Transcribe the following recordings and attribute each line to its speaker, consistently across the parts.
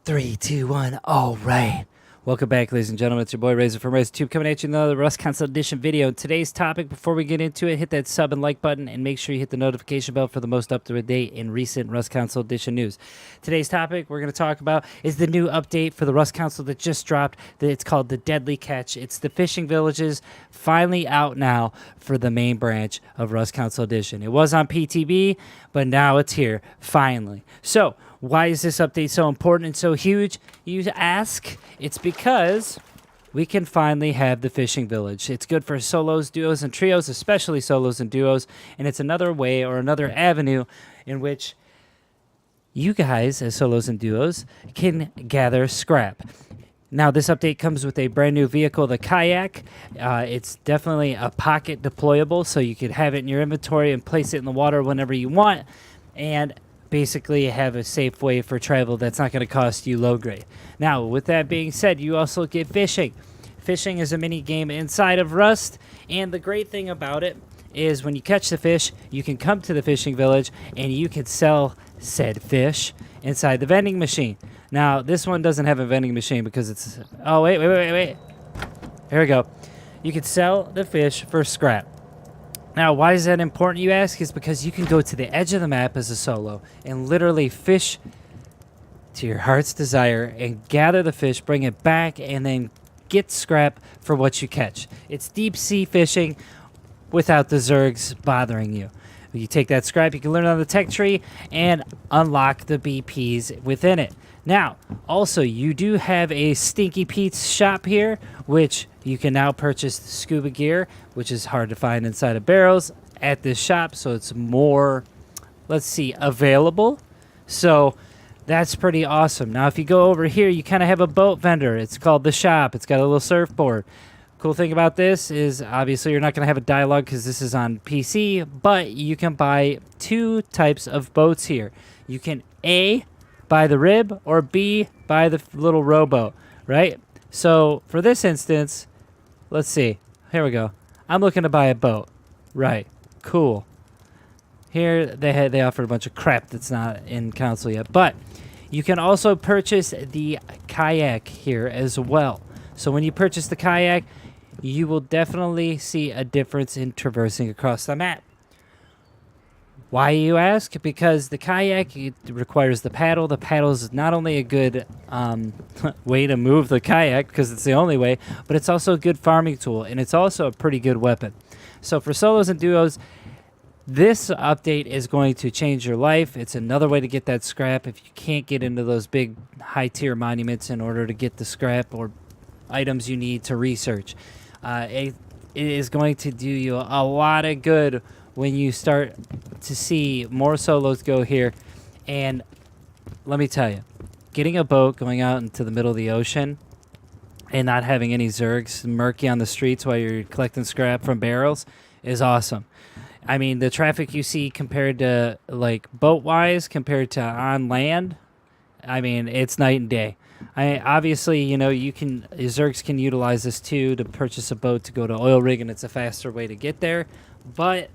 Speaker 1: Three, two, one. All right. Welcome back, ladies and gentlemen. It's your boy Razor from RazorTube coming at you with another Rust Console Edition video. Today's topic, before we get into it, hit that sub and like button and make sure you hit the notification bell for the most up-to-date and recent Rust Console Edition news. Today's topic we're going to talk about is the new update for the Rust Console that just dropped. It's called the Deadly Catch. It's the fishing villages finally out now for the main branch of Rust Console Edition. It was on PTB, but now it's here, finally. So, why is this update so important and so huge, you ask? It's because we can finally have the fishing village. It's good for solos, duos, and trios, especially solos and duos, and it's another way or another avenue in which you guys, as solos and duos, can gather scrap. Now, this update comes with a brand new vehicle, the kayak. It's definitely a pocket deployable, so you could have it in your inventory and place it in the water whenever you want, and basically have a safe way for travel that's not going to cost you low grade. Now, with that being said, you also get fishing. Fishing is a mini game inside of Rust, and the great thing about it is when you catch the fish, you can come to the fishing village and you can sell said fish inside the vending machine. Now, this one doesn't have a vending machine because it's... Oh, wait. Here we go. You can sell the fish for scrap. Now, why is that important, you ask? Is because you can go to the edge of the map as a solo and literally fish to your heart's desire and gather the fish, bring it back, and then get scrap for what you catch. It's deep sea fishing without the zergs bothering you. You take that scrap, you can learn on the tech tree and unlock the BPs within it. Now, also, you do have a Stinky Pete's shop here, which you can now purchase the scuba gear, which is hard to find inside of barrels, at this shop, so it's more, let's see, available. So that's pretty awesome. Now, if you go over here, you kind of have a boat vendor. It's called The Shop. It's got a little surfboard. Cool thing about this is, obviously, you're not going to have a dialogue because this is on PC, but you can buy two types of boats here. You can A, buy the rib, or B, buy the little rowboat, right? So for this instance, let's see. Here we go. I'm looking to buy a boat. Right. Cool. Here they offer a bunch of crap that's not in console yet, but you can also purchase the kayak here as well. So when you purchase the kayak, you will definitely see a difference in traversing across the map. Why, you ask? Because the kayak, it requires the paddle. The paddle is not only a good way to move the kayak, because it's the only way, but it's also a good farming tool, and it's also a pretty good weapon. So for solos and duos, this update is going to change your life. It's another way to get that scrap if you can't get into those big high-tier monuments in order to get the scrap or items you need to research. It is going to do you a lot of good when you start to see more solos go here. And let me tell you, getting a boat going out into the middle of the ocean and not having any zergs murky on the streets while you're collecting scrap from barrels is awesome. I mean, the traffic you see compared to, like, boat-wise compared to on land, I mean, it's night and day. Obviously, you know, zergs can utilize this too to purchase a boat to go to oil rig, and it's a faster way to get there. But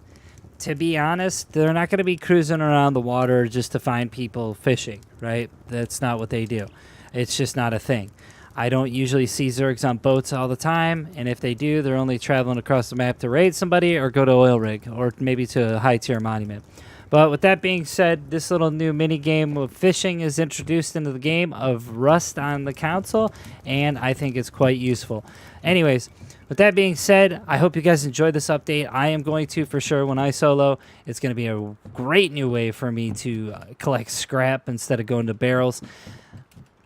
Speaker 1: to be honest, they're not going to be cruising around the water just to find people fishing, right? That's not what they do. It's just not a thing. I don't usually see zergs on boats all the time, and if they do, they're only traveling across the map to raid somebody or go to oil rig or maybe to a high-tier monument. But with that being said, this little new mini game of fishing is introduced into the game of Rust on the console, and I think it's quite useful. Anyways, with that being said, I hope you guys enjoyed this update. I am going to, for sure, when I solo. It's going to be a great new way for me to collect scrap instead of going to barrels.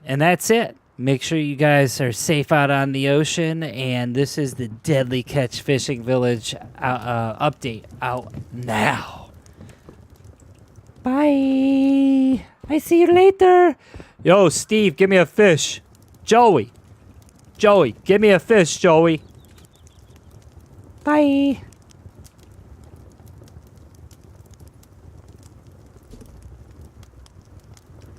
Speaker 1: And that's it. Make sure you guys are safe out on the ocean, and this is the Deadly Catch Fishing Village update out now. Bye. I see you later. Yo, Steve, give me a fish. Joey, give me a fish, Joey. Bye.